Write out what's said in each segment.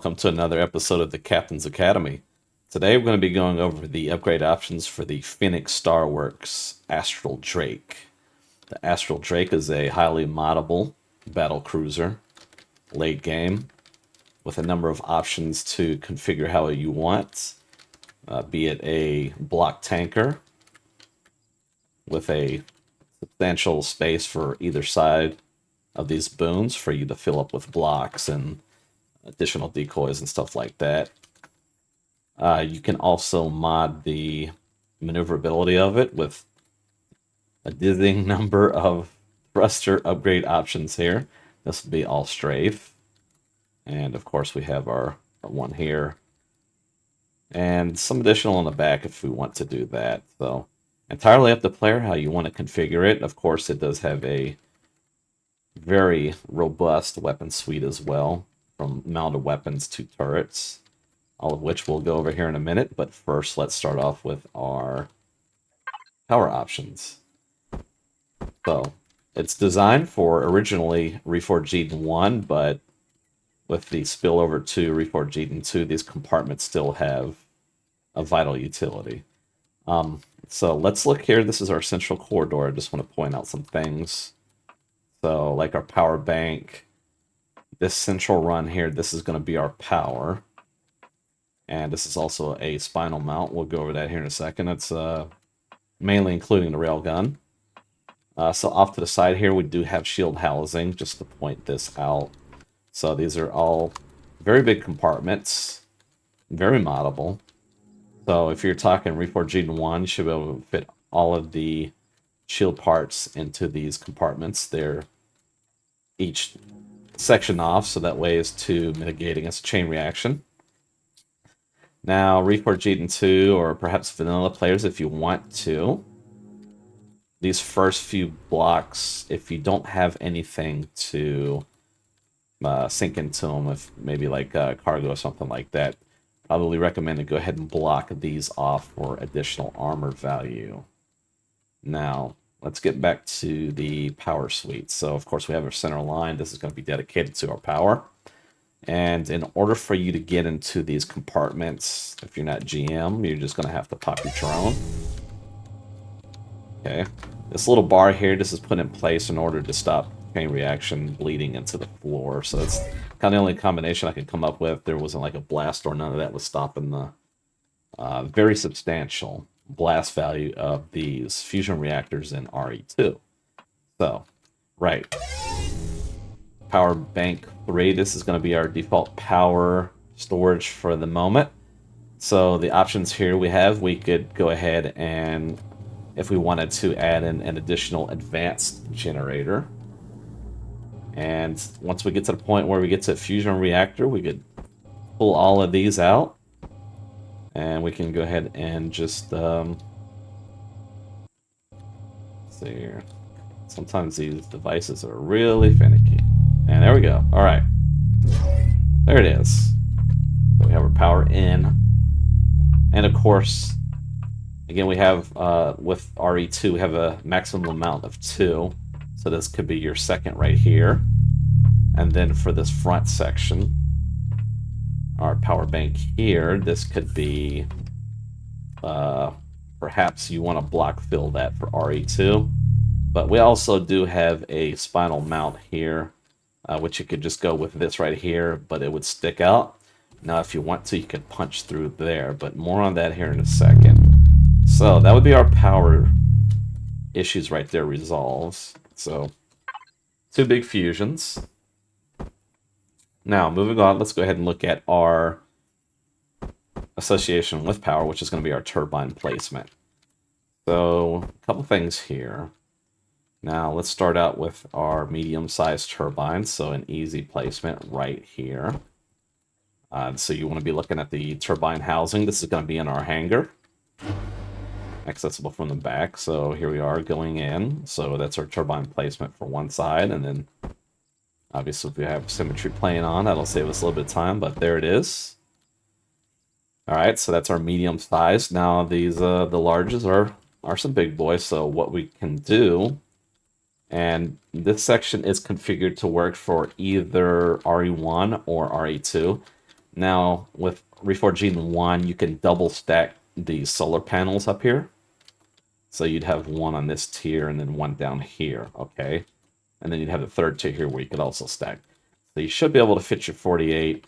Welcome to another episode of the Captain's Academy. Today we're going to be going over the upgrade options for the Phoenix Star Works Astral Drake. The Astral Drake is a highly moddable battlecruiser, late game, with a number of options to configure how you want, be it a block tanker with a substantial space for either side of these boons for you to fill up with blocks and additional decoys and stuff like that. You can also mod the maneuverability of it with a dizzying number of thruster upgrade options here. This will be all Strafe. And of course we have our one here. And some additional on the back if we want to do that. So entirely up to player how you want to configure it. Of course it does have a very robust weapon suite as well, from mounted weapons to turrets, all of which we'll go over here in a minute. But first, let's start off with our power options. So it's designed for originally Reforged Eden 1, but with the spillover to Reforged Eden 2, these compartments still have a vital utility. So let's look here. This is our central corridor. I just want to point out some things. So like our power bank, this central run here, this is going to be our power. And this is also a spinal mount. We'll go over that here in a second. It's mainly including the railgun. So off to the side here, we do have shield housing, just to point this out. So these are all very big compartments, very moddable. So if you're talking Reforged Eden 1, you should be able to fit all of the shield parts into these compartments. They're each section off, so that way is to mitigate against a chain reaction. Now, Reforged Eden 2, or perhaps vanilla players if you want to, these first few blocks, if you don't have anything to sink into them, with maybe like cargo or something like that, probably recommend to go ahead and block these off for additional armor value. Now, let's get back to the power suite. So, of course, we have our center line. This is going to be dedicated to our power. And in order for you to get into these compartments, if you're not GM, you're just going to have to pop your drone. Okay. This little bar here, this is put in place in order to stop chain reaction bleeding into the floor. So it's kind of the only combination I could come up with. There wasn't like a blast or none of that was stopping the very substantial blast value of these fusion reactors in RE2. So, right. Power bank 3, this is going to be our default power storage for the moment. So the options here we could go ahead and, if we wanted to, add in an additional advanced generator. And once we get to the point where we get to a fusion reactor, we could pull all of these out. And we can go ahead and just, see here. Sometimes these devices are really finicky. And there we go. All right. There it is. So we have our power in. And of course, again, we have, with RE2, we have a maximum amount of 2. So this could be your second right here. And then for this front section, our power bank here, this could be, perhaps you want to block fill that for RE2. But we also do have a spinal mount here, which you could just go with this right here, but it would stick out. Now, if you want to, you could punch through there, but more on that here in a second. So that would be our power issues right there resolved. So 2 big fusions. Now, moving on, let's go ahead and look at our association with power, which is going to be our turbine placement. So, a couple things here. Now, let's start out with our medium-sized turbine, so an easy placement right here. So you want to be looking at the turbine housing. This is going to be in our hangar, accessible from the back. So here we are going in. So that's our turbine placement for one side, and then obviously if we have symmetry playing on, that'll save us a little bit of time, but there it is. All right, so that's our medium size. Now these the larges are some big boys. So what we can do, and this section is configured to work for either RE1 or RE2. Now, with Reforging 1, you can double stack the solar panels up here. So you'd have one on this tier and then one down here, okay? And then you'd have the third tier here where you could also stack. So you should be able to fit your 48.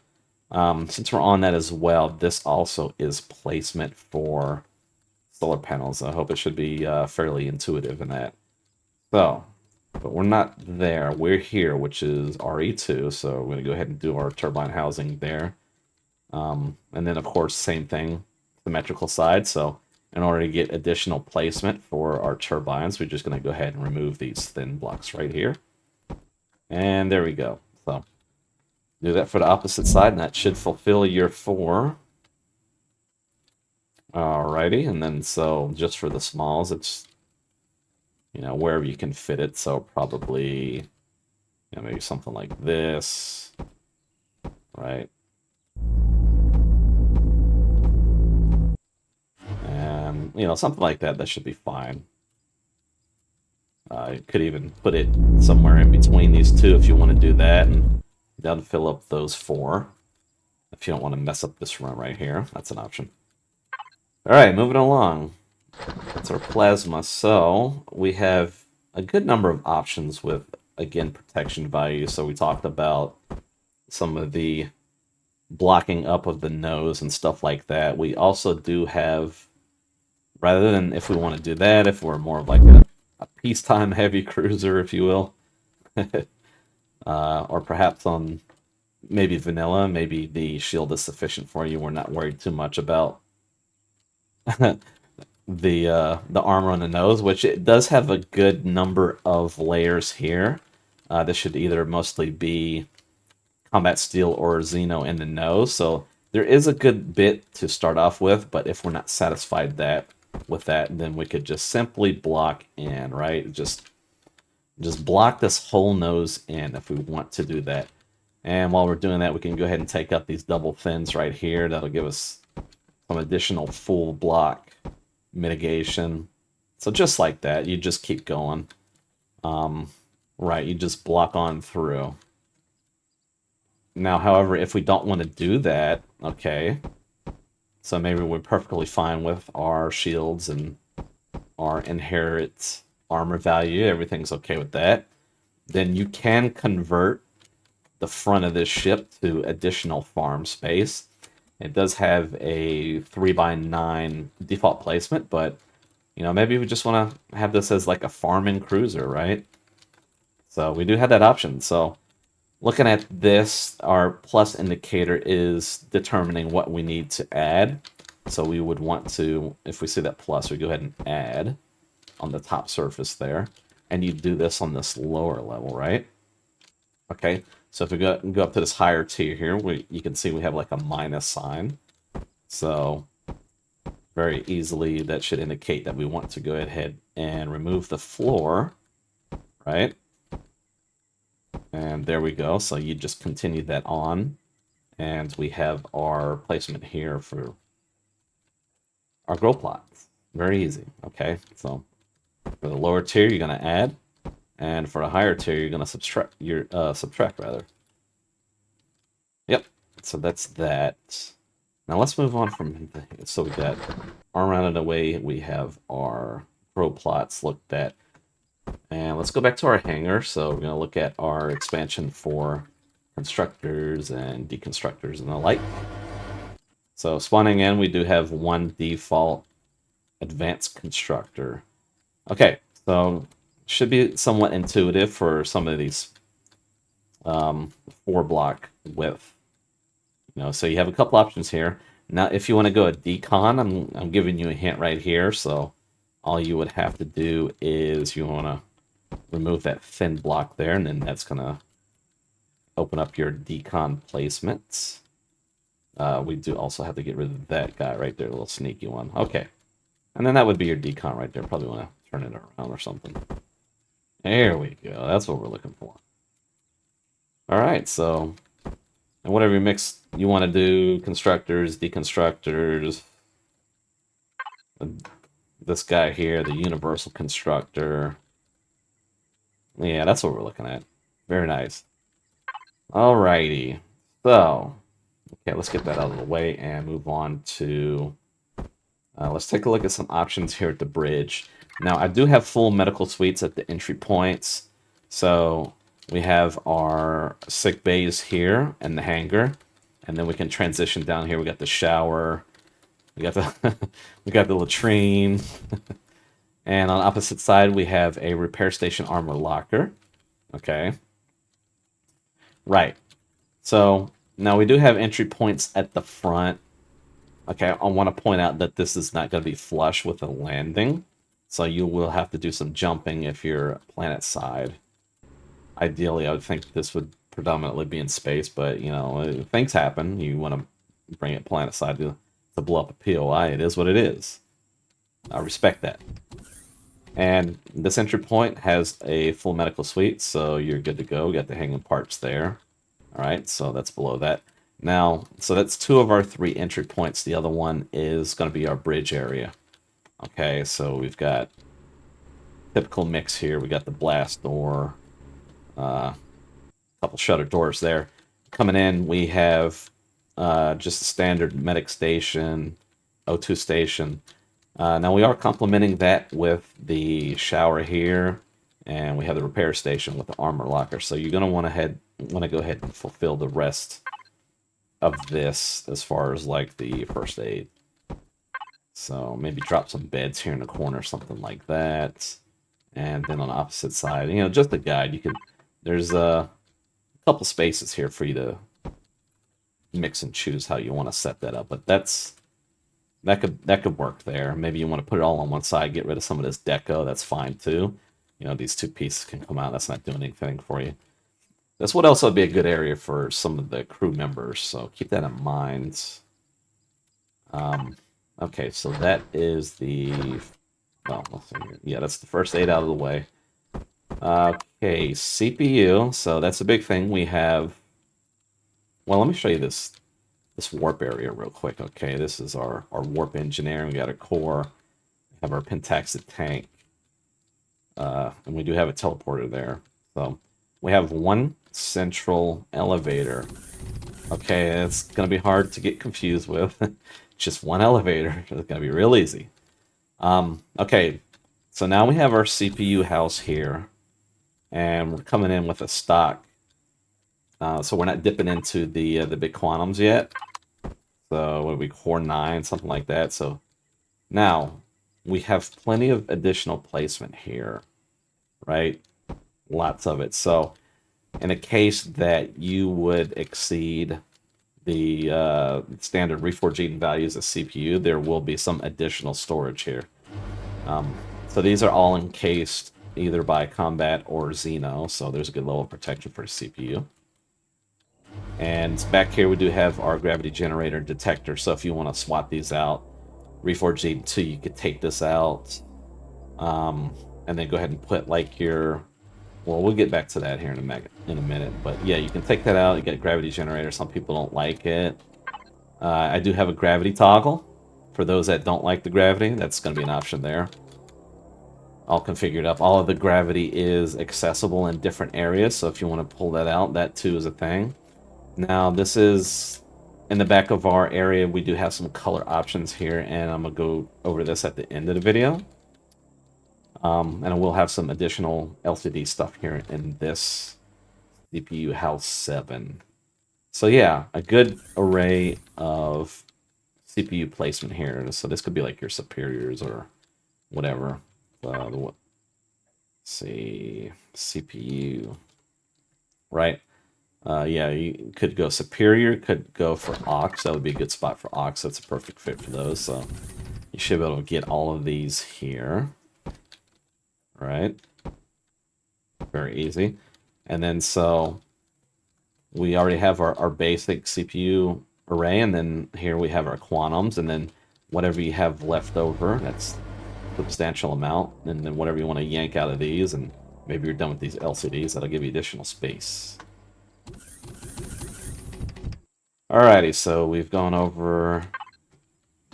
Since we're on that as well, this also is placement for solar panels. I hope it should be fairly intuitive in that. So, but we're not there. We're here, which is RE2. So we're going to go ahead and do our turbine housing there. And then, of course, same thing, symmetrical side. So in order to get additional placement for our turbines, we're just going to go ahead and remove these thin blocks right here. And there we go. So do that for the opposite side, and that should fulfill your 4. Alrighty, and then so just for the smalls, it's, you know, wherever you can fit it. So probably, you know, maybe something like this, right? And, you know, something like that, that should be fine. You could even put it somewhere in between these two if you want to do that, and that'll fill up those 4. If you don't want to mess up this run right here, that's an option. All right, moving along. That's our plasma. So we have a good number of options with, again, protection value. So we talked about some of the blocking up of the nose and stuff like that. We also do have, rather than if we want to do that, if we're more of like a peacetime heavy cruiser, if you will, or perhaps on maybe vanilla, maybe the shield is sufficient for you. We're not worried too much about the armor on the nose, which it does have a good number of layers here. This should either mostly be combat steel or Xeno in the nose, so there is a good bit to start off with, but if we're not satisfied with that, then we could just simply block in, right? Just block this whole nose in if we want to do that. And while we're doing that, we can go ahead and take out these double fins right here. That'll give us some additional full block mitigation. So just like that, you just keep going. Right, you just block on through. Now, however, if we don't want to do that, okay, so maybe we're perfectly fine with our shields and our inherent armor value, everything's okay with that, then you can convert the front of this ship to additional farm space. It does have a 3x9 default placement, but, you know, maybe we just want to have this as like a farming cruiser, right? So we do have that option. So looking at this, our plus indicator is determining what we need to add. So we would want to, if we see that plus, we go ahead and add on the top surface there. And you do this on this lower level, right? Okay, so if we go up to this higher tier here, you can see we have like a minus sign. So very easily that should indicate that we want to go ahead and remove the floor, right? And there we go. So you just continue that on. And we have our placement here for our grow plots. Very easy. Okay, so for the lower tier, you're going to add. And for a higher tier, you're going to subtract rather. Yep, so that's that. Now let's move on from, so we got armor out of the way. We have our grow plots looked at. And let's go back to our hangar. So we're going to look at our expansion for constructors and deconstructors and the like. So spawning in, we do have one default advanced constructor. Okay, so should be somewhat intuitive for some of these 4-block width. You know, so you have a couple options here. Now, if you want to go a decon, I'm giving you a hint right here. So all you would have to do is you want to remove that thin block there, and then that's going to open up your decon placements. We do also have to get rid of that guy right there, a little sneaky one. Okay. And then that would be your decon right there. Probably want to turn it around or something. There we go. That's what we're looking for. All right, so and whatever mix you want to do, constructors, deconstructors, this guy here, the universal constructor. Yeah, that's what we're looking at. Very nice. Alrighty. So, Okay, let's get that out of the way and move on to... let's take a look at some options here at the bridge. Now, I do have full medical suites at the entry points. So we have our sick bays here and the hangar. And then we can transition down here. We got the shower. We got the we got the latrine. And on the opposite side, we have a repair station armor locker. Okay. Right. So now we do have entry points at the front. Okay, I want to point out that this is not going to be flush with a landing. So you will have to do some jumping if you're planet side. Ideally, I would think this would predominantly be in space, but, you know, things happen. You want to bring it planet side to blow up a POI. It is what it is. I respect that. And this entry point has a full medical suite, so you're good to go. We got the hanging parts there. All right, so that's below that. Now, so that's 2 of our 3 entry points. The other one is going to be our bridge area. Okay, so we've got typical mix here. We got the blast door, a couple shutter doors there. Coming in, we have just a standard medic station, O2 station. Now we are complementing that with the shower here, and we have the repair station with the armor locker. So you're going to want to go ahead and fulfill the rest of this as far as like the first aid. So maybe drop some beds here in the corner, something like that. And then on the opposite side, you know, just a guide. You could, there's a couple spaces here for you to mix and choose how you want to set that up. But that could work there. Maybe you want to put it all on one side, get rid of some of this deco. That's fine too. You know, these 2 pieces can come out. That's not doing anything for you. This would also be a good area for some of the crew members, so keep that in mind. Okay, so that is the... Well, let's see here. Yeah, that's the first aid out of the way. Okay, CPU. So that's a big thing. We have... Well, let me show you this warp area real quick. Okay, this is our warp engineering. We got a core. We have our pentaxid tank. And we do have a teleporter there. So we have 1 central elevator. Okay, it's going to be hard to get confused with. Just 1 elevator. It's going to be real easy. Okay, so now we have our CPU house here. And we're coming in with a stock. So we're not dipping into the big quantums yet. So what would be core 9, something like that. So now we have plenty of additional placement here, right? Lots of it. So in a case that you would exceed the standard reforging values of CPU, there will be some additional storage here. So these are all encased either by combat or Xeno, so there's a good level of protection for the CPU. And back here we do have our gravity generator detector, so if you want to swap these out, Reforged 2, you could take this out, and then go ahead and put like your... Well, we'll get back to that here in a minute, but yeah, you can take that out. You get a gravity generator. Some people don't like it. I do have a gravity toggle. For those that don't like the gravity, that's going to be an option there. All configured up. All of the gravity is accessible in different areas, so if you want to pull that out, that too is a thing. Now, this is in the back of our area. We do have some color options here, and I'm going to go over this at the end of the video. And we'll have some additional LCD stuff here in this CPU House 7. So yeah, a good array of CPU placement here. So this could be like your superiors or whatever. Let's see, CPU, right? Yeah, you could go superior, could go for aux. That would be a good spot for aux. That's a perfect fit for those. So you should be able to get all of these here. Right? Very easy. And then so we already have our basic CPU array, and then here we have our quantums, and then whatever you have left over, that's a substantial amount, and then whatever you want to yank out of these, and maybe you're done with these LCDs, that'll give you additional space. Alrighty, so we've gone over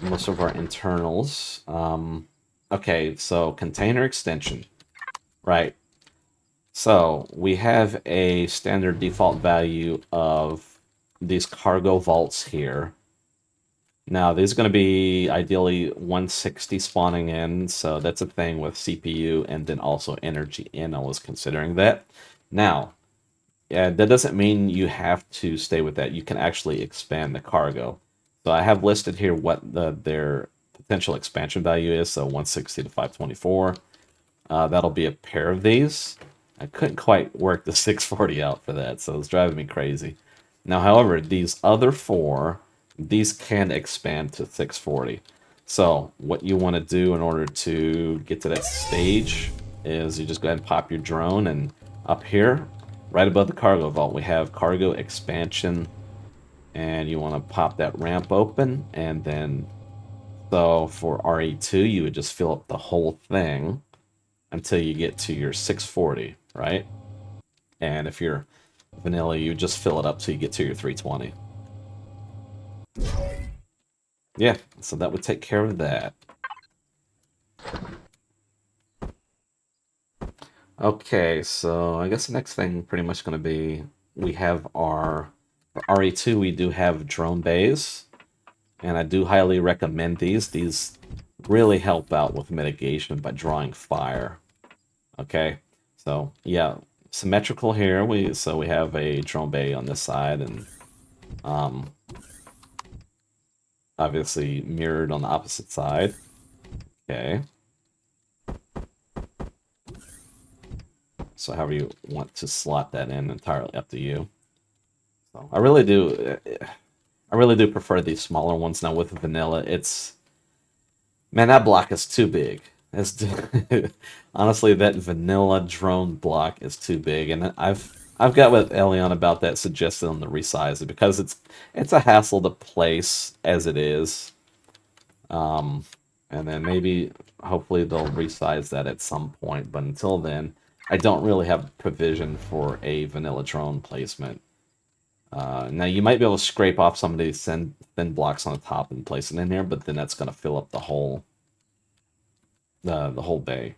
most of our internals. Okay, so container extension. Right. So we have a standard default value of these cargo vaults here. Now, these are going to be ideally 160 spawning in, so that's a thing with CPU and then also energy in. I was considering that. Now, yeah, that doesn't mean you have to stay with that. You can actually expand the cargo. So I have listed here what their potential expansion value is, so 160 to 524. That'll be a pair of these. I couldn't quite work the 640 out for that, so it's driving me crazy. Now, however, these other four, these can expand to 640. So what you want to do in order to get to that stage is you just go ahead and pop your drone, and up here, right above the cargo vault, we have cargo expansion, and you want to pop that ramp open, and then, so for RE2, you would just fill up the whole thing until you get to your 640, right? And if you're vanilla, you just fill it up till you get to your 320. Yeah, so that would take care of that. Okay, so I guess the next thing pretty much going to be, we have our, for RE2, we do have drone bays, and I do highly recommend these. These really help out with mitigation by drawing fire. Okay, so yeah, symmetrical here. We have a drone bay on this side, and obviously mirrored on the opposite side. Okay. So however you want to slot that in, entirely up to you. So I really do prefer these smaller ones. Now with vanilla, man, that block is too big. Honestly, that vanilla drone block is too big, and I've got with Elion about that, suggested on the resize it, because it's a hassle to place as it is. And then maybe, hopefully, they'll resize that at some point. But until then, I don't really have provision for a vanilla drone placement. Now, you might be able to scrape off some of these thin blocks on the top and place it in here, but then that's going to fill up the whole bay.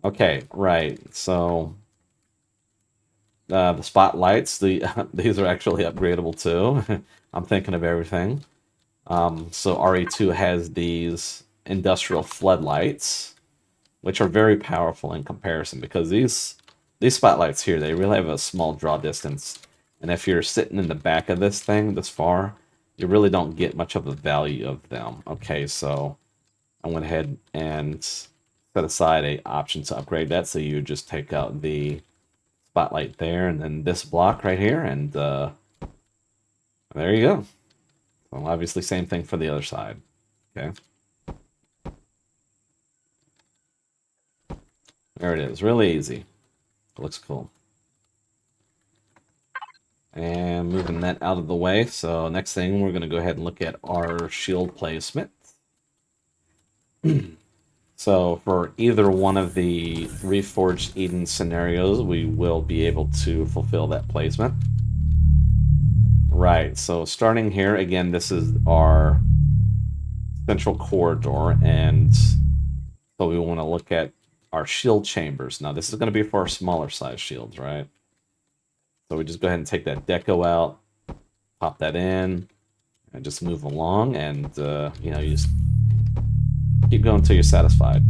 Okay, right. So the spotlights, these are actually upgradable too. I'm thinking of everything. So RE2 has these industrial floodlights, which are very powerful in comparison, because these spotlights here, they really have a small draw distance. And if you're sitting in the back of this thing this far, you really don't get much of the value of them. Okay, so I went ahead and set aside a option to upgrade that, so you just take out the spotlight there, and then this block right here, and there you go. Well, obviously same thing for the other side. Okay. There it is. Really easy. It looks cool. And moving that out of the way. So next thing, we're going to go ahead and look at our shield placement. So for either one of the Reforged Eden scenarios, we will be able to fulfill that placement. Right, so starting here, again, this is our central corridor, and so we want to look at our shield chambers. Now, this is going to be for our smaller size shields, right? So we just go ahead and take that deco out, pop that in, and just move along, and, you know, you just keep going until you're satisfied.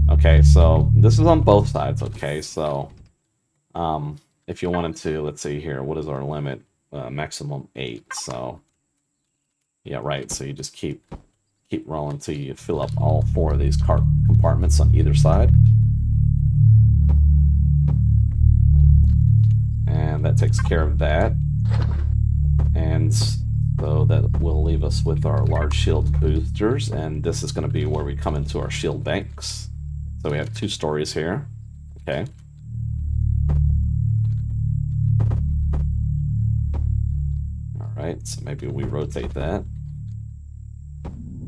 Okay, so this is on both sides, okay? So, if you wanted to, let's see here, what is our limit? Maximum 8, so, yeah, right, so you just keep rolling until you fill up all 4 of these compartments on either side. And that takes care of that. And so that will leave us with our large shield boosters, and this is going to be where we come into our shield banks. So we have 2 stories here. Okay. Alright, so maybe we rotate that.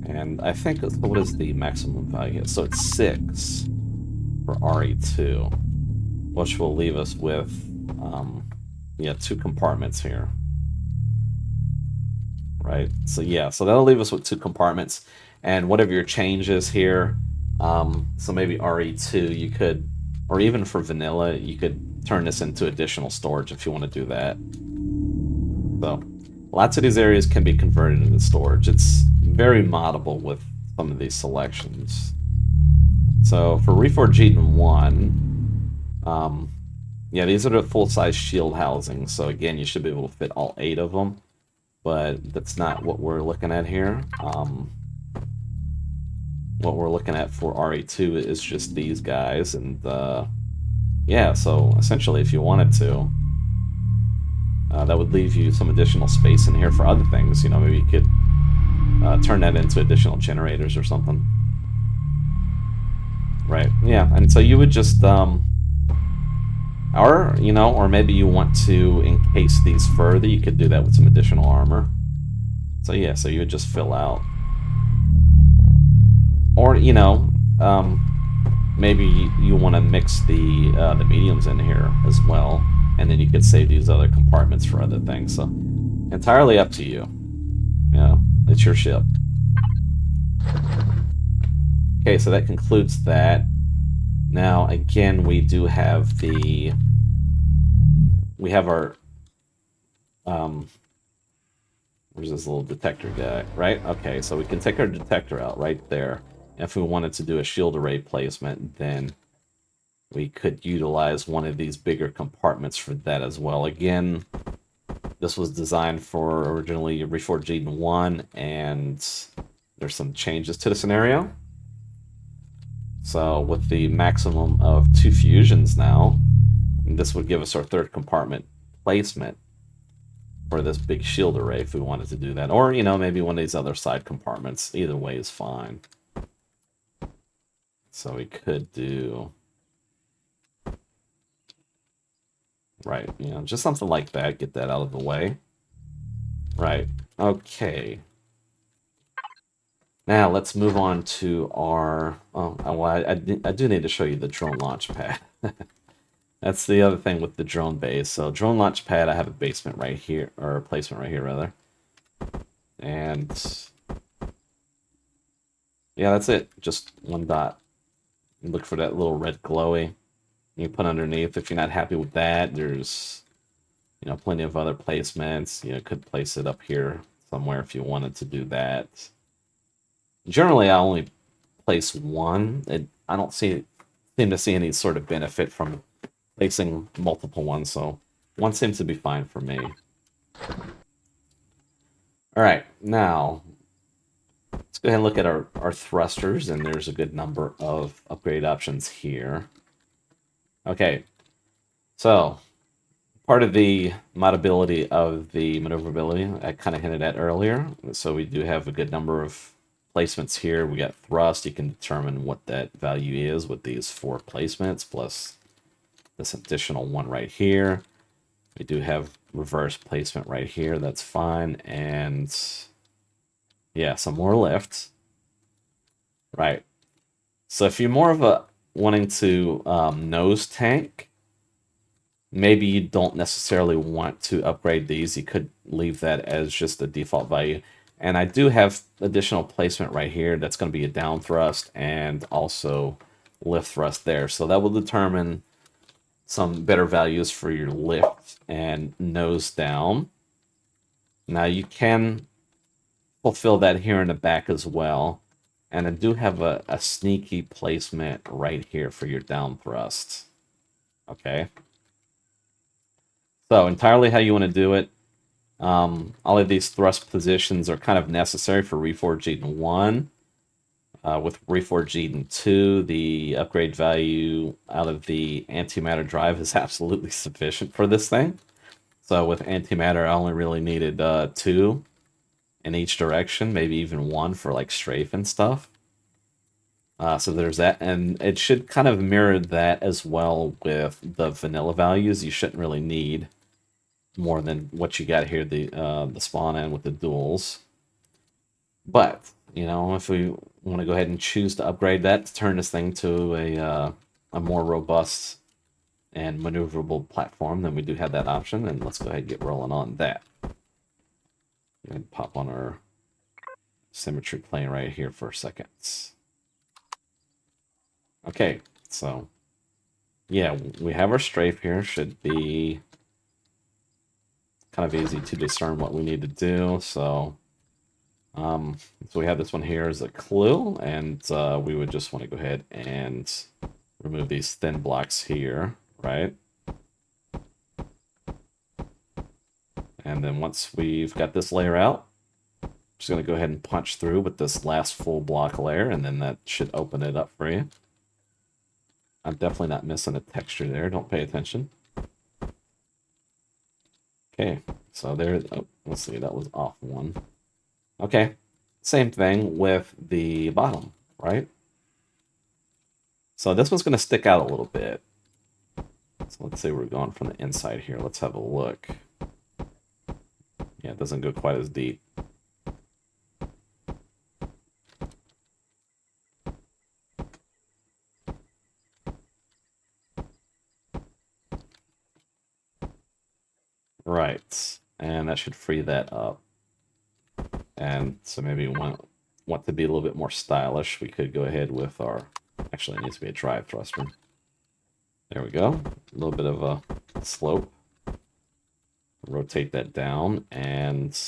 And I think, what is the maximum value? So it's 6 for RE2, which will leave us with, yeah, 2 compartments here. Right, so yeah, so that'll leave us with 2 compartments, and whatever your change is here, so maybe RE2, you could, or even for vanilla, you could turn this into additional storage if you want to do that. So Lots of these areas can be converted into storage. It's very moddable with some of these selections. So for Reforged Eden 1, yeah, these are the full-size shield housings. So again, you should be able to fit all 8 of them, but that's not what we're looking at here. What we're looking at for RE2 is just these guys, and yeah, so essentially if you wanted to, that would leave you some additional space in here for other things. You know, maybe you could turn that into additional generators or something. Right, yeah, and so you would just, or, you know, or maybe you want to encase these further, you could do that with some additional armor. So yeah, so you would just fill out. Or, you know, maybe you want to mix the mediums in here as well, and then you could save these other compartments for other things. So entirely up to you. Yeah, it's your ship. Okay, so that concludes that. Now, again, we do have the... We have our... where's this little detector guy, right? Okay, so we can take our detector out right there. If we wanted to do a shield array placement, then we could utilize one of these bigger compartments for that as well. Again, this was designed for originally Reforged Eden 1, and there's some changes to the scenario. So with the maximum of 2 fusions now, this would give us our 3rd compartment placement for this big shield array if we wanted to do that. Or, you know, maybe one of these other side compartments. Either way is fine. So we could do... Right, you know, just something like that. Get that out of the way. Right, okay. Now, let's move on to our... Oh, well, I do need to show you the drone launch pad. That's the other thing with the drone base. So, drone launch pad, I have a basement right here, or a placement right here, rather. And... yeah, that's it. Just one dot. You look for that little red glowy. You put underneath. If you're not happy with that, there's, you know, plenty of other placements. You know, could place it up here somewhere if you wanted to do that. Generally, I only place one. I don't seem to see any sort of benefit from placing multiple ones, so one seems to be fine for me. All right, now let's go ahead and look at our thrusters, and there's a good number of upgrade options here. Okay, so part of the modability of the maneuverability I kind of hinted at earlier. So we do have a good number of placements here. We got thrust. You can determine what that value is with these 4 placements plus this additional one right here. We do have reverse placement right here. That's fine. And yeah, some more lift. Right. So if you're more of a wanting to nose tank, maybe you don't necessarily want to upgrade these. You could leave that as just the default value. And I do have additional placement right here that's going to be a down thrust and also lift thrust there. So that will determine some better values for your lift and nose down. Now you can fulfill that here in the back as well. And I do have a sneaky placement right here for your down thrust. Okay. So entirely how you want to do it. All of these thrust positions are kind of necessary for Reforged Eden 1. With Reforged Eden 2, the upgrade value out of the antimatter drive is absolutely sufficient for this thing. So with antimatter, I only really needed 2 in each direction, maybe even 1 for like strafe and stuff. So there's that, and it should kind of mirror that as well with the vanilla values. You shouldn't really need more than what you got here, the spawn end with the duals. But, you know, if we want to go ahead and choose to upgrade that to turn this thing to a more robust and maneuverable platform, then we do have that option, and let's go ahead and get rolling on that. Go ahead and pop on our symmetry plane right here for a second. Okay, so yeah, we have our strafe here. Should be kind of easy to discern what we need to do. So we have this one here as a clue, and we would just want to go ahead and remove these thin blocks here, right? And then once we've got this layer out, just going to go ahead and punch through with this last full block layer, and then that should open it up for you. I'm definitely not missing a texture there. Don't pay attention. Okay, so there, oh, let's see, that was off one. Okay, same thing with the bottom, right? So this one's going to stick out a little bit. So let's say we're going from the inside here. Let's have a look. Yeah, it doesn't go quite as deep. want. Right, and that should free that up. And so maybe we want to be a little bit more stylish. We could go ahead with our, actually it needs to be a drive thruster. There we go, a little bit of a slope. Rotate that down, and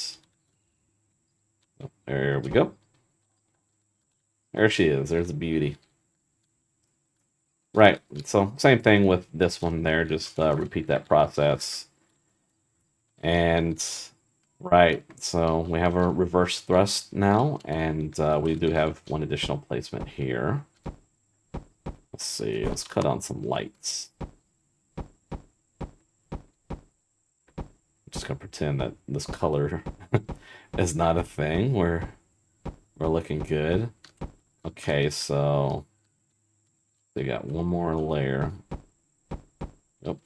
oh, there we go. There she is, there's the beauty. Right, so same thing with this one there, just repeat that process. And right, so we have a reverse thrust now, and we do have one additional placement here. Let's see, let's cut on some lights. I'm just gonna pretend that this color is not a thing. We're looking good. Okay, so we got one more layer. Yep.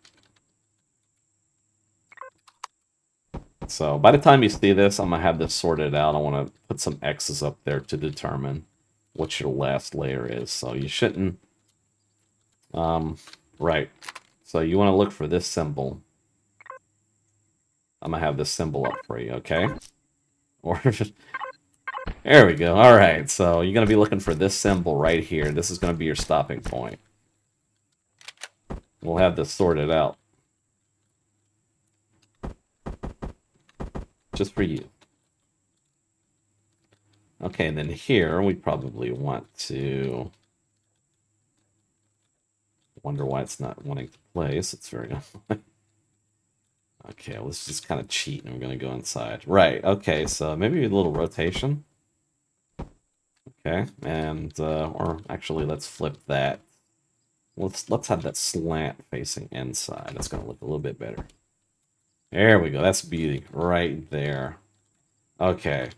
So by the time you see this, I'm gonna have this sorted out. I want to put some X's up there to determine what your last layer is. So you shouldn't. Right. So you want to look for this symbol. I'm gonna have this symbol up for you, okay? Or there we go. All right. So you're gonna be looking for this symbol right here. This is gonna be your stopping point. We'll have this sorted out. Just for you. Okay, and then here we probably want to wonder why it's not wanting to place. It's very okay, let's just kind of cheat and we're gonna go inside. Right, okay, so maybe a little rotation. Okay, and or actually let's flip that. Let's have that slant facing inside. That's gonna look a little bit better. There we go. That's beauty right there. Okay.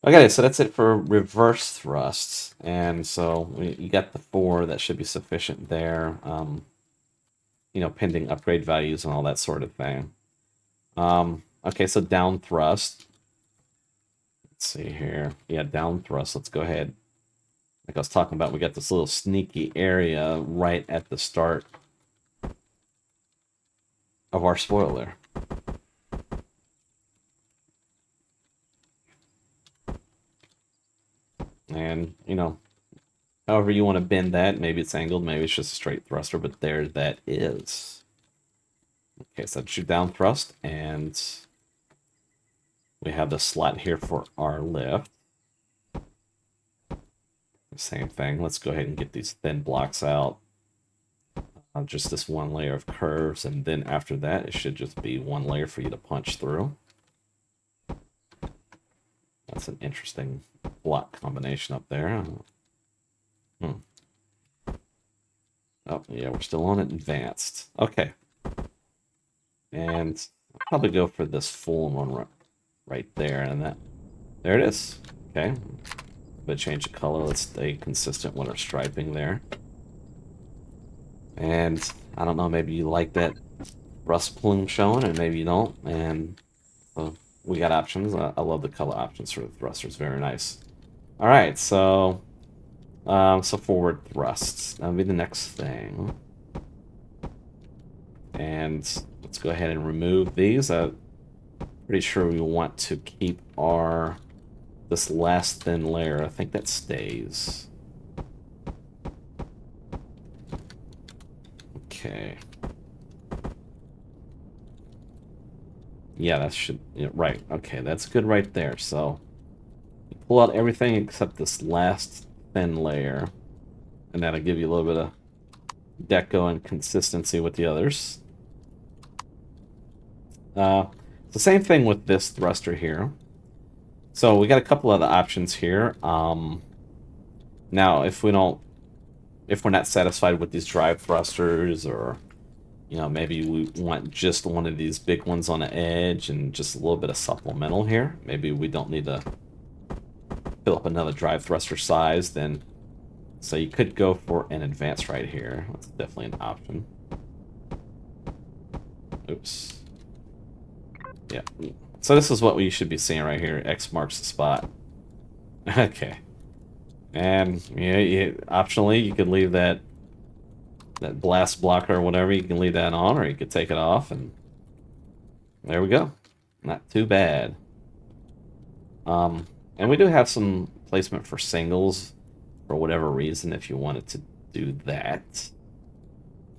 Okay, so that's it for reverse thrusts. And so you got the 4. That should be sufficient there. You know, pending upgrade values and all that sort of thing. Okay, so down thrust. Let's see here. Yeah, down thrust. Let's go ahead. Like I was talking about, we got this little sneaky area right at the start of our spoiler. And, you know, however you want to bend that, maybe it's angled, maybe it's just a straight thruster, but there that is. Okay, so that's your down thrust, and we have the slot here for our lift. Same thing, let's go ahead and get these thin blocks out. Just this one layer of curves, and then after that, it should just be one layer for you to punch through. That's an interesting block combination up there. Oh, yeah, we're still on it advanced. Okay. And I'll probably go for this full one right there, and that. There it is. Okay. But change the color. Let's stay consistent with our striping there. And I don't know, maybe you like that rust plume showing, and maybe you don't. And so we got options. I love the color options for the thrusters. Very nice. All right, so forward thrusts. That'll be the next thing. And let's go ahead and remove these. I'm pretty sure we want to keep this last thin layer. I think that stays. Okay. Yeah, that should... Yeah, right. Okay, that's good right there. So, pull out everything except this last thin layer. And that'll give you a little bit of deco and consistency with the others. It's the same thing with this thruster here. So we got a couple of the options here. Now, if we're not satisfied with these drive thrusters, or maybe we want just one of these big ones on the edge and just a little bit of supplemental here. Maybe we don't need to fill up another drive thruster size. Then, so you could go for an advance right here. That's definitely an option. Oops. Yeah. So this is what we should be seeing right here. X marks the spot. Okay. And yeah, optionally, you could leave that blast blocker or whatever. You can leave that on, or you could take it off, and there we go. Not too bad. And we do have some placement for singles, for whatever reason, if you wanted to do that.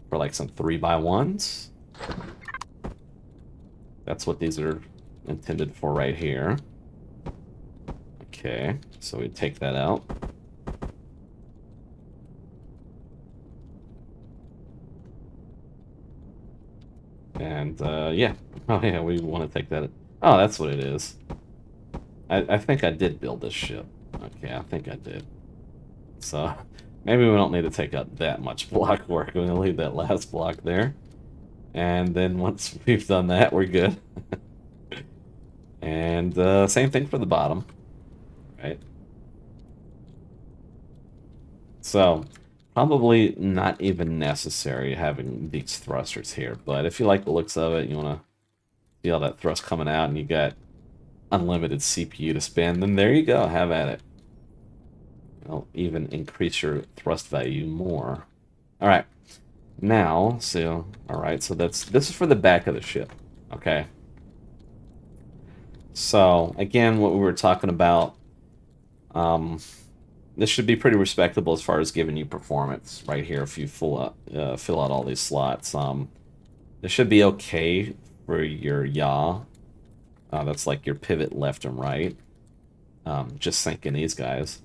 For like some 3x1s. That's what these are intended for right here. Okay, so we take that out. And, yeah. Oh, yeah, we want to take that. Oh, that's what it is. I think I did build this ship. Okay, I think I did. So, maybe we don't need to take out that much block work. We're going to leave that last block there. And then once we've done that, we're good. And same thing for the bottom. Right? So, probably not even necessary having these thrusters here. But if you like the looks of it, you want to see all that thrust coming out, and you got unlimited CPU to spend, then there you go. Have at it. It'll even increase your thrust value more. All right. Now, so, all right, so this is for the back of the ship, okay? So, again, what we were talking about, this should be pretty respectable as far as giving you performance right here if you fill out all these slots. This should be okay for your yaw. That's like your pivot left and right. Just sinking these guys.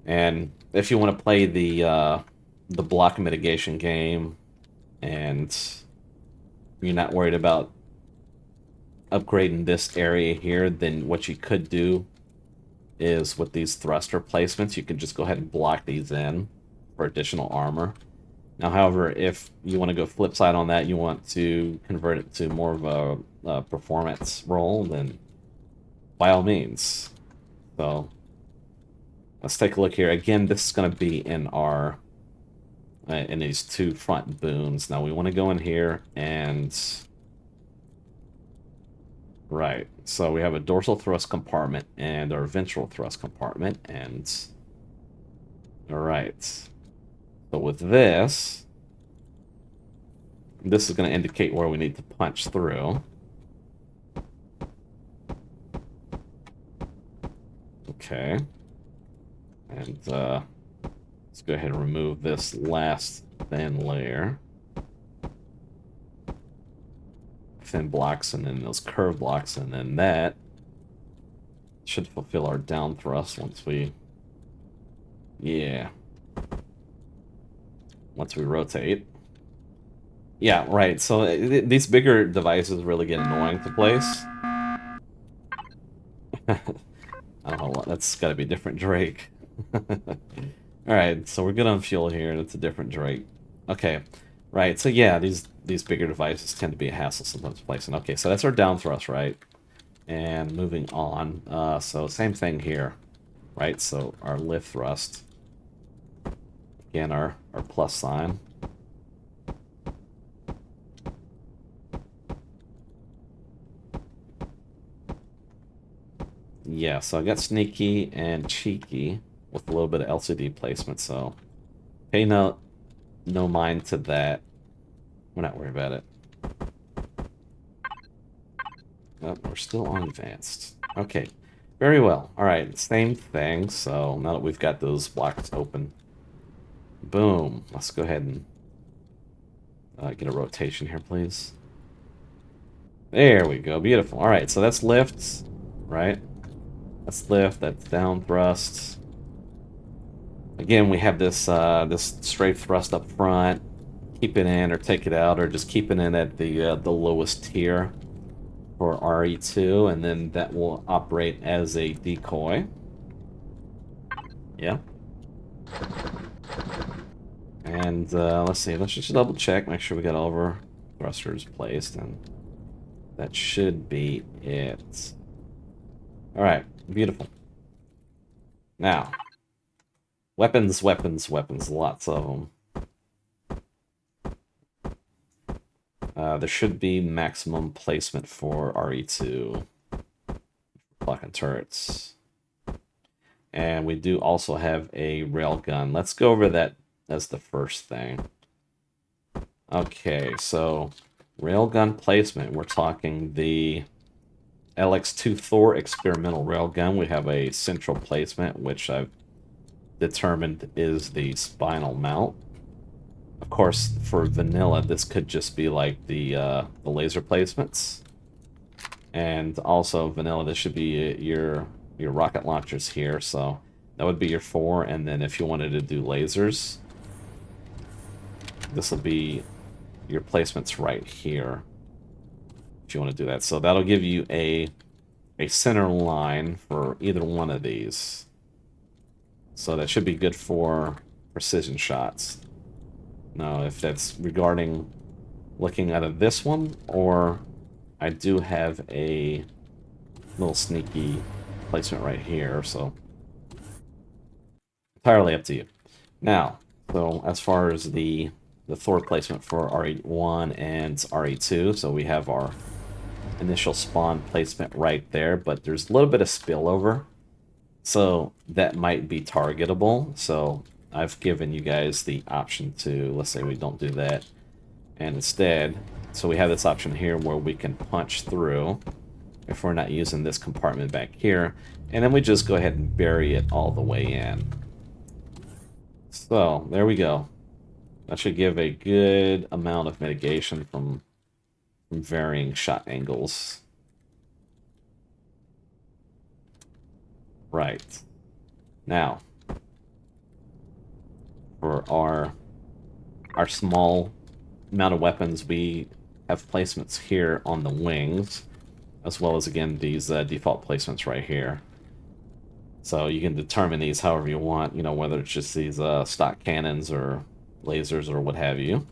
And if you want to play the block mitigation game, and you're not worried about upgrading this area here, then what you could do is with these thruster placements, you can just go ahead and block these in for additional armor. Now, however, if you want to go flip side on that, you want to convert it to more of a performance role, then by all means. So let's take a look here. Again, this is going to be in our in these two front booms. Now we want to go in here and... Right, so we have a dorsal thrust compartment and our ventral thrust compartment, and... Alright. So with this is going to indicate where we need to punch through. Okay. And, let's go ahead and remove this last thin layer. Thin blocks, and then those curved blocks, and then that should fulfill our down thrust once we... Yeah. Once we rotate. Yeah, right, so these bigger devices really get annoying to place. I don't know, that's gotta be a different Drake. Alright, so we're good on fuel here, and it's a different Drake. Okay, right, so yeah, these bigger devices tend to be a hassle sometimes placing. Okay, so that's our down thrust, right? And moving on, so same thing here, right? So our lift thrust, again, our plus sign. Yeah, so I got sneaky and cheeky with a little bit of LCD placement, so pay no mind to that. We're not worried about it. Oh, we're still on advanced. Okay, very well. All right, same thing. So now that we've got those blocks open, boom. Let's go ahead and get a rotation here, please. There we go. Beautiful. All right, so that's lifts, right? That's lift. That's down thrust. Again, we have this this straight thrust up front. Keep it in or take it out, or just keep it in at the lowest tier for RE2, and then that will operate as a decoy. Yeah. And let's see. Let's just double check, make sure we got all of our thrusters placed, and that should be it. All right. Beautiful. Now, weapons, weapons, weapons. Lots of them. There should be maximum placement for RE2 blocking turrets. And we do also have a railgun. Let's go over that as the first thing. Okay, so railgun placement. We're talking the LX2 Thor experimental railgun. We have a central placement, which I've determined is the spinal mount. Of course, for vanilla, this could just be like the laser placements. And also vanilla, this should be your rocket launchers here. So that would be your 4. And then if you wanted to do lasers, this will be your placements right here. If you want to do that, so that'll give you a center line for either one of these. So that should be good for precision shots. Now, if that's regarding looking at this one, or I do have a little sneaky placement right here, so entirely up to you. Now, so as far as the Thor placement for RE1 and RE2, so we have our initial spawn placement right there, but there's a little bit of spillover, so that might be targetable. So I've given you guys the option to, let's say we don't do that, and instead, so we have this option here where we can punch through if we're not using this compartment back here, and then we just go ahead and bury it all the way in. So there we go. That should give a good amount of mitigation from varying shot angles. Right. Now, for our small amount of weapons, we have placements here on the wings, as well as, again, these default placements right here. So you can determine these however you want, you know, whether it's just these stock cannons or lasers or what have you.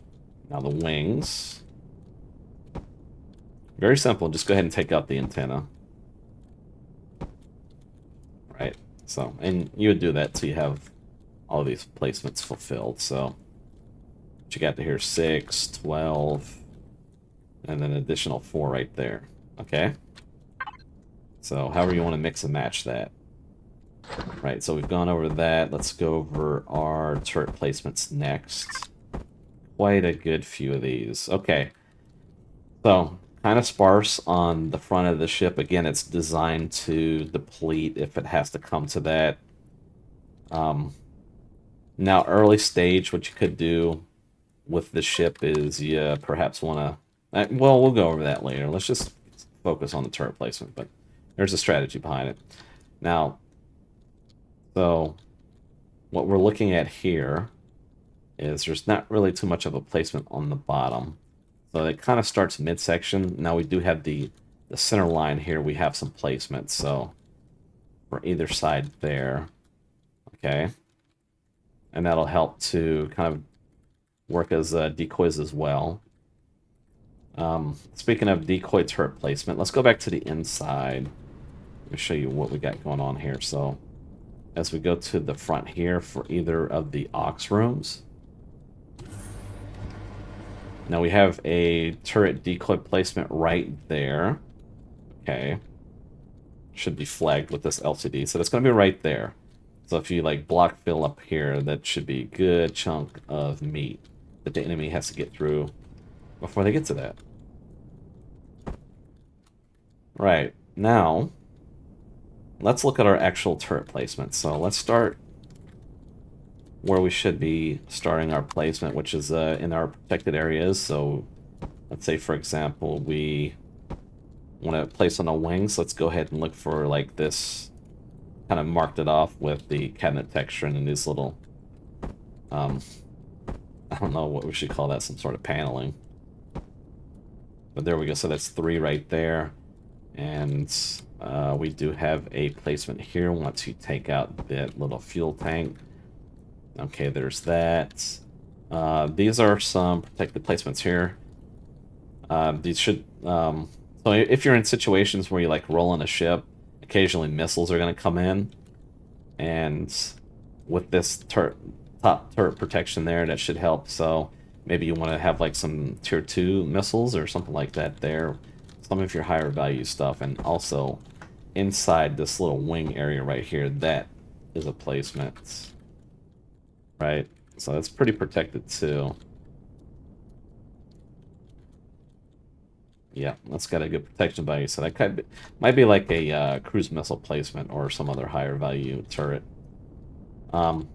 Now the wings. Very simple, just go ahead and take out the antenna. Right, so, and you would do that till you have all of these placements fulfilled. So what you got to here, 6, 12, and then an additional 4 right there. Okay, so however you want to mix and match that. Right, so we've gone over that. Let's go over our turret placements next. Quite a good few of these. Okay, so kind of sparse on the front of the ship. Again, it's designed to deplete if it has to come to that. Now, early stage, what you could do with the ship is you perhaps want to... well, we'll go over that later. Let's just focus on the turret placement, but there's a strategy behind it. Now, so what we're looking at here is there's not really too much of a placement on the bottom. So it kind of starts midsection. Now we do have the center line here. We have some placement, so for either side there. Okay. And that'll help to kind of work as decoys as well. Speaking of decoy turret placement, let's go back to the inside. Let me show you what we got going on here. So as we go to the front here for either of the aux rooms, now we have a turret decoy placement right there. Okay. Should be flagged with this LCD. So that's going to be right there. So if you like block fill up here, that should be a good chunk of meat that the enemy has to get through before they get to that. Right. Now, let's look at our actual turret placement. So let's start where we should be starting our placement, which is in our protected areas. So let's say, for example, we want to place on the wings, let's go ahead and look for like this. Kind of marked it off with the cabinet texture and these little, I don't know what we should call that, some sort of paneling. But there we go, so that's 3 right there. And we do have a placement here once you take out that little fuel tank. Okay, there's that. These are some protected placements here. These should, so if you're in situations where you like roll on a ship, occasionally missiles are going to come in, and with this top turret protection there, that should help. So maybe you want to have like some tier 2 missiles or something like that there, some of your higher value stuff. And also inside this little wing area right here, that is a placement, right? So that's pretty protected too. Yeah, that's got a good protection value, so that might be like a cruise missile placement or some other higher value turret. So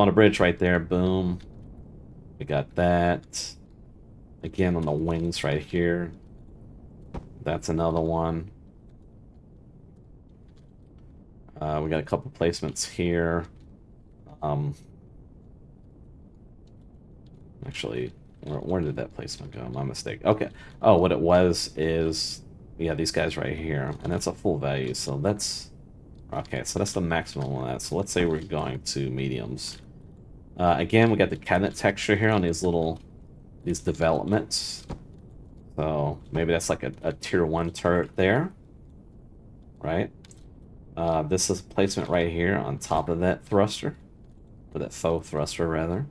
on a bridge right there, boom. We got that. Again, on the wings right here. That's another one. We got a couple placements here. Actually, where did that placement go? My mistake. Okay. Oh, what it was is, yeah, these guys right here. And that's a full value, so that's... Okay, so that's the maximum on that. So let's say we're going to mediums. Again, we got the cabinet texture here on these developments. So maybe that's like a tier 1 turret there. Right? This is a placement right here on top of that thruster. Or that faux thruster, rather.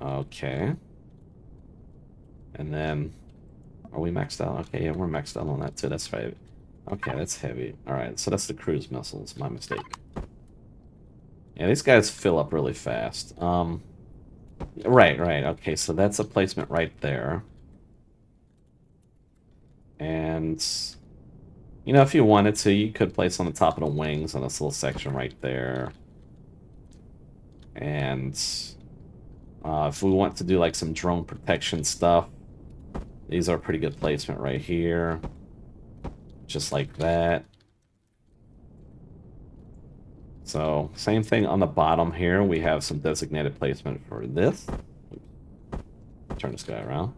Okay. And then, are we maxed out? Okay, yeah, we're maxed out on that too. That's right. Okay, that's heavy. Alright, so that's the cruise missiles. My mistake. Yeah, these guys fill up really fast. Right. Okay, so that's a placement right there. And, you know, if you wanted to, you could place on the top of the wings on this little section right there. And if we want to do like some drone protection stuff, these are a pretty good placement right here. Just like that. So, same thing on the bottom here. We have some designated placement for this. Turn this guy around.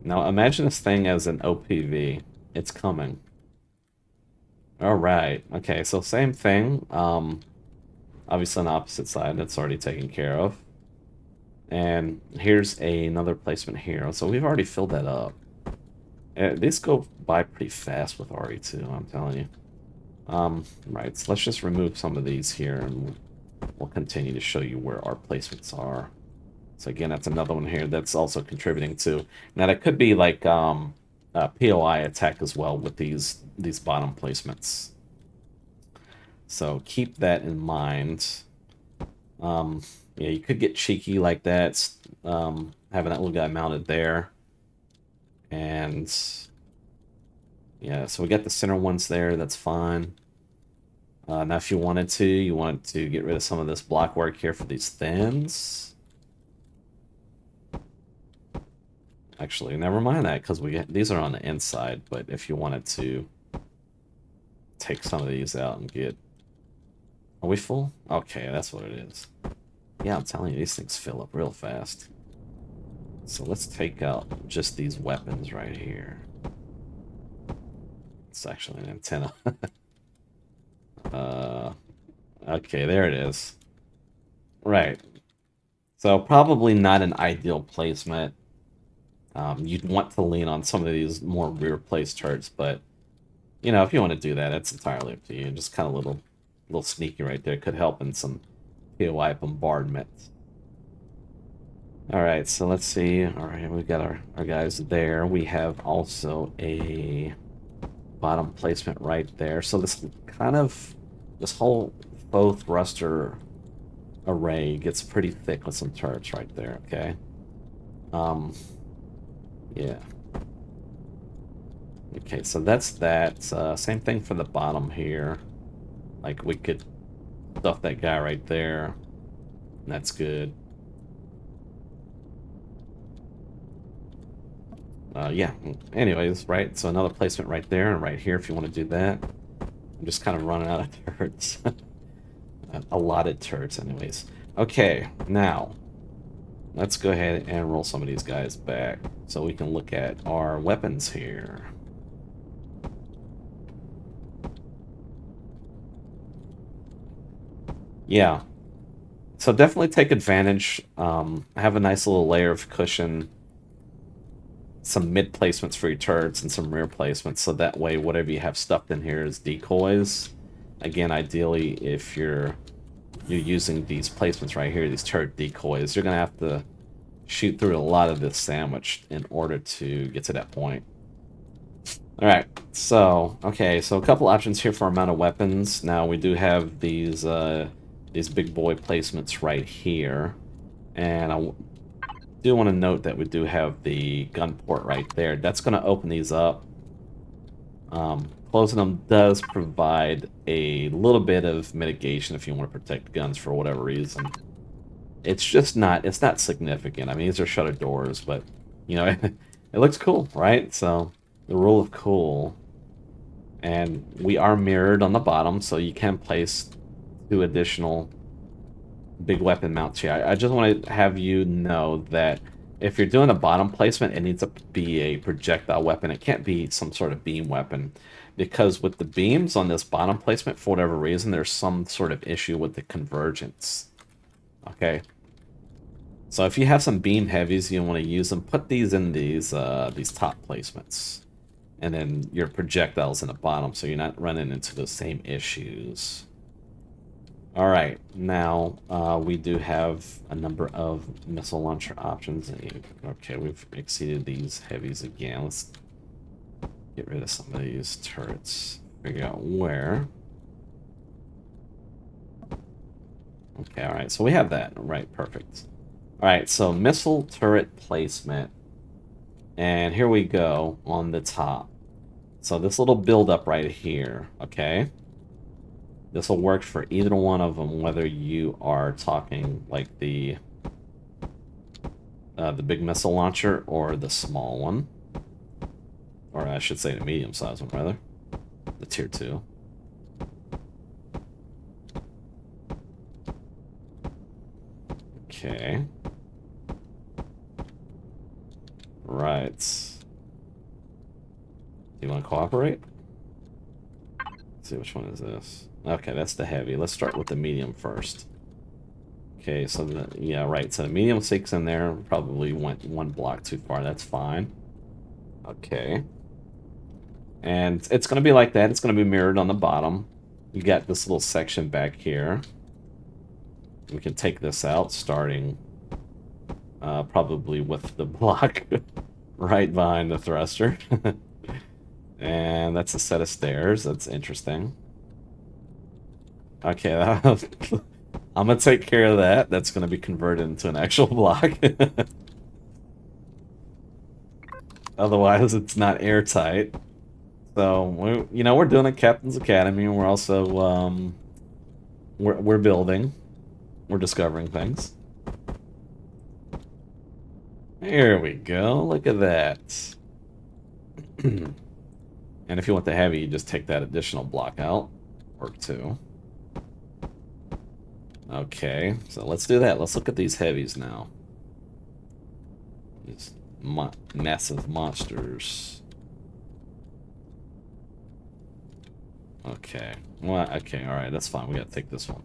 Now, imagine this thing as an OPV. It's coming. Alright. Okay, so same thing. Obviously on the opposite side, that's already taken care of. And here's another placement here. So we've already filled that up. These go by pretty fast with RE2, I'm telling you. Right, so let's just remove some of these here, and we'll continue to show you where our placements are. So again, that's another one here that's also contributing to. Now that could be like POI attack as well with these bottom placements. So keep that in mind. Yeah, you could get cheeky like that, having that little guy mounted there. And yeah, so we got the center ones there, that's fine. Now if you wanted to get rid of some of this block work here for these thins. Actually, never mind that, because these are on the inside, but if you wanted to take some of these out and get... Are we full? Okay, that's what it is. Yeah, I'm telling you, these things fill up real fast. So let's take out just these weapons right here. It's actually an antenna. Okay, there it is. Right. So probably not an ideal placement. You'd want to lean on some of these more rear place turrets, but you know, if you want to do that, it's entirely up to you. Just kind of little sneaky right there. Could help in some POI bombardment. Alright, so let's see. Alright, we've got our guys there. We have also a bottom placement right there. So this whole faux thruster array gets pretty thick with some turrets right there, okay? Yeah. Okay, so that's that. Same thing for the bottom here. Like, we could stuff that guy right there. That's good. Yeah, anyways, right? So another placement right there and right here if you want to do that. I'm just kind of running out of turrets. Allotted turrets, anyways. Okay, now let's go ahead and roll some of these guys back so we can look at our weapons here. Yeah, so definitely take advantage. Have a nice little layer of cushion, some mid placements for your turrets and some rear placements, so that way whatever you have stuffed in here is decoys. Again, ideally, if you're using these placements right here, these turret decoys, you're gonna have to shoot through a lot of this sandwich in order to get to that point. All right, so okay, so a couple options here for amount of weapons. Now we do have these big boy placements right here, and I do want to note that we do have the gun port right there. That's going to open these up. Closing them does provide a little bit of mitigation if you want to protect guns for whatever reason. It's just not, it's not significant. I mean, these are shutter doors, but, you know, it looks cool, right? So, the rule of cool. And we are mirrored on the bottom, so you can place 2 additional big weapon mounts here. I just want to have you know that if you're doing a bottom placement, it needs to be a projectile weapon. It can't be some sort of beam weapon. Because with the beams on this bottom placement, for whatever reason, there's some sort of issue with the convergence. Okay? So if you have some beam heavies, you want to use them, put these in these top placements. And then your projectiles in the bottom, so you're not running into those same issues. Alright, now we do have a number of missile launcher options. Okay, we've exceeded these heavies again. Let's get rid of some of these turrets. Figure out where. Okay, alright, so we have that. Right, perfect. Alright, so missile turret placement. And here we go on the top. So this little build-up right here, okay? This will work for either one of them, whether you are talking like the big missile launcher or the small one. Or I should say the medium-sized one, rather. The tier 2. Okay. Right. Do you want to cooperate? Let's see, which one is this? Okay, that's the heavy. Let's start with the medium first. Okay, so yeah, right. So the medium 6 in there probably went 1 block too far. That's fine. Okay. And it's going to be like that. It's going to be mirrored on the bottom. You got this little section back here. We can take this out, starting probably with the block right behind the thruster. And that's a set of stairs. That's interesting. Okay, I'm going to take care of that. That's going to be converted into an actual block. Otherwise, it's not airtight. So, we're doing a Captain's Academy, and we're also, we're building. We're discovering things. Here we go. Look at that. And if you want the heavy, you just take that additional block out. Or 2. Okay, so let's do that. Let's look at these heavies now. These massive monsters. Okay. Well, okay, alright, that's fine. We gotta take this one.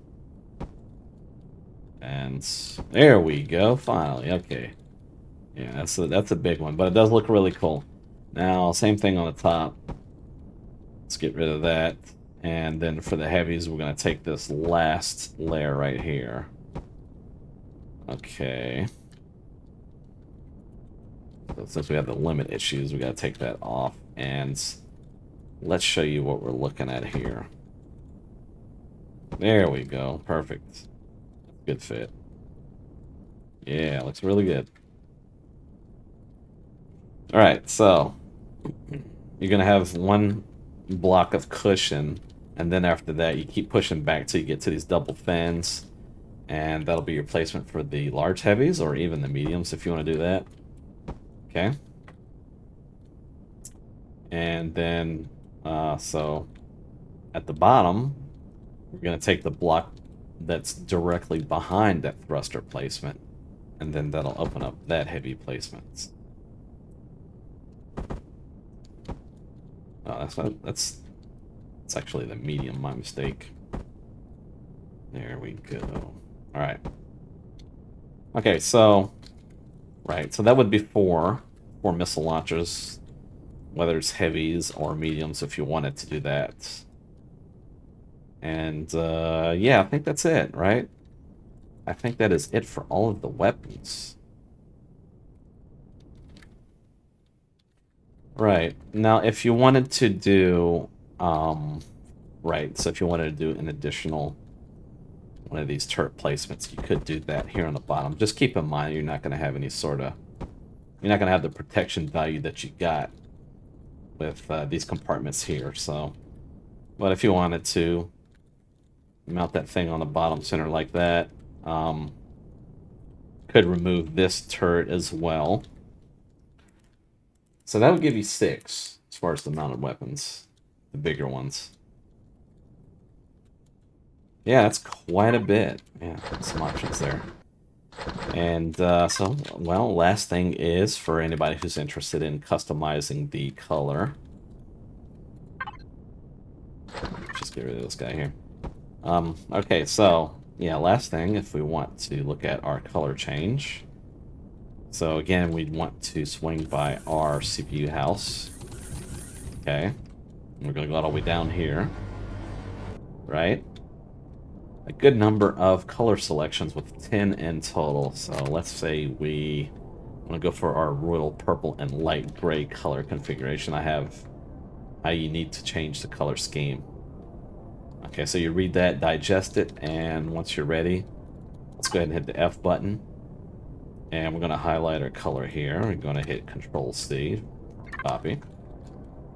And there we go, finally. Okay. Yeah, that's a big one, but it does look really cool. Now, same thing on the top. Let's get rid of that. And then for the heavies, we're going to take this last layer right here. Okay. So since we have the limit issues, we got to take that off. And let's show you what we're looking at here. There we go. Perfect. Good fit. Yeah, looks really good. Alright, so you're going to have 1 block of cushion, and then after that you keep pushing back till you get to these double fins, and that'll be your placement for the large heavies or even the mediums if you want to do that. Okay. And then, so at the bottom, we're going to take the block that's directly behind that thruster placement, and then that'll open up that heavy placement. Oh, that's actually the medium, my mistake. There we go. All right. Okay, so right, so that would be four missile launchers, whether it's heavies or mediums, if you wanted to do that. And yeah, I think that's it, right? I think that is it for all of the weapons. Right. Now, if you wanted to do, right, so if you wanted to do an additional one of these turret placements, you could do that here on the bottom. Just keep in mind you're not going to have any sort of, you're not going to have the protection value that you got with these compartments here, so. But if you wanted to mount that thing on the bottom center like that, could remove this turret as well. So that would give you 6 as far as the mounted weapons, the bigger ones. Yeah, that's quite a bit. Yeah, some options there. And so, well, last thing is for anybody who's interested in customizing the color. Just get rid of this guy here. Okay, so, yeah, last thing, if we want to look at our color change. So again, we'd want to swing by our CPU house. Okay. We're going to go all the way down here. Right? A good number of color selections with 10 in total. So let's say we want to go for our royal purple and light gray color configuration. I have how you need to change the color scheme. Okay, so you read that, digest it, and once you're ready, let's go ahead and hit the F button. And we're going to highlight our color here. We're going to hit Control-C, copy.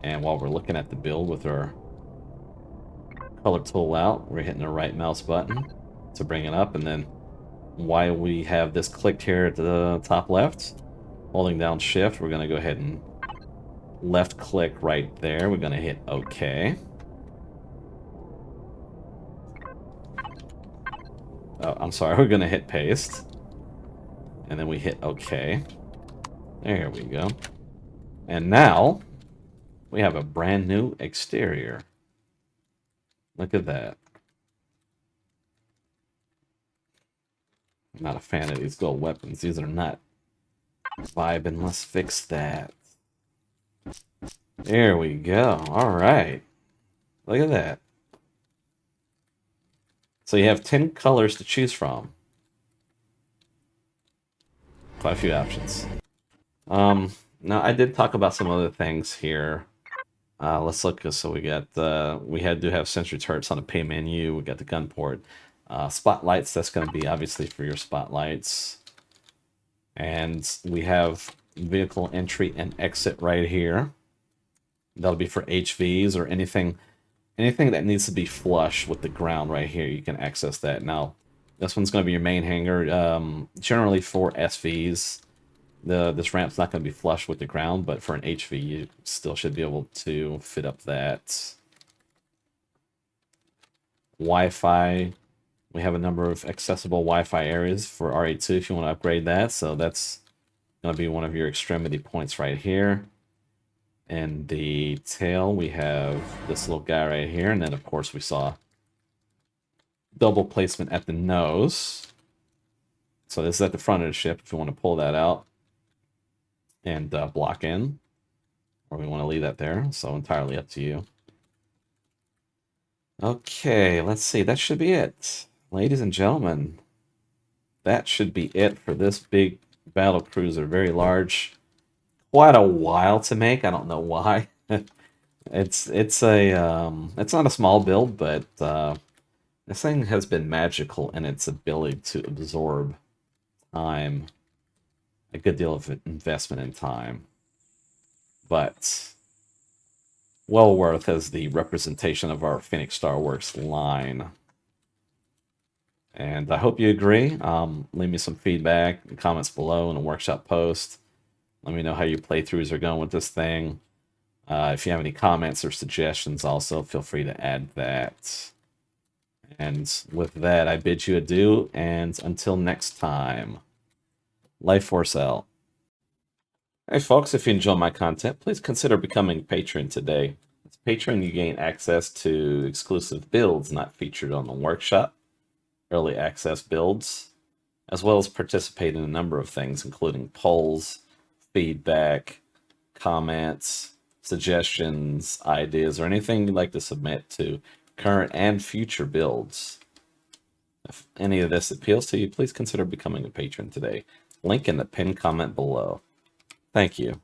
And while we're looking at the build with our color tool out, we're hitting the right mouse button to bring it up. And then while we have this clicked here at the top left, holding down Shift, we're going to go ahead and left click right there. We're going to hit OK. Oh, I'm sorry, we're going to hit Paste. And then we hit OK. There we go. And now, we have a brand new exterior. Look at that. I'm not a fan of these gold weapons. These are not vibing. Let's fix that. There we go. Alright. Look at that. So you have 10 colors to choose from. Quite a few options. Now, I did talk about some other things here. Let's look. So we got do have sentry turrets on the pay menu. We got the gun port, spotlights. That's going to be obviously for your spotlights, and we have vehicle entry and exit right here. That'll be for HVs or anything that needs to be flush with the ground right here. You can access that. Now, this one's going to be your main hangar. Generally for SVs. This ramp's not going to be flush with the ground, but for an HV, you still should be able to fit up that. Wi-Fi, we have a number of accessible Wi-Fi areas for RE2 if you want to upgrade that, so that's going to be one of your extremity points right here. And the tail, we have this little guy right here, and then of course we saw double placement at the nose. So this is at the front of the ship if you want to pull that out and block in, or we want to leave that there, so entirely up to you. Okay, let's see, that should be it. Ladies and gentlemen, that should be it for this big battlecruiser, very large, quite a while to make, I don't know why. it's not a small build, but this thing has been magical in its ability to absorb time. A good deal of investment in time, but well worth as the representation of our Phoenix Star Works line. And I hope you agree. Leave me some feedback in comments below in a workshop post. Let me know how your playthroughs are going with this thing. If you have any comments or suggestions, also feel free to add that. And with that, I bid you adieu, and until next time, Life Force out. Hey folks, if you enjoy my content, please consider becoming a patron today. As a patron, you gain access to exclusive builds not featured on the workshop, early access builds, as well as participate in a number of things, including polls, feedback, comments, suggestions, ideas, or anything you'd like to submit to current and future builds. If any of this appeals to you, please consider becoming a patron today. Link in the pinned comment below. Thank you.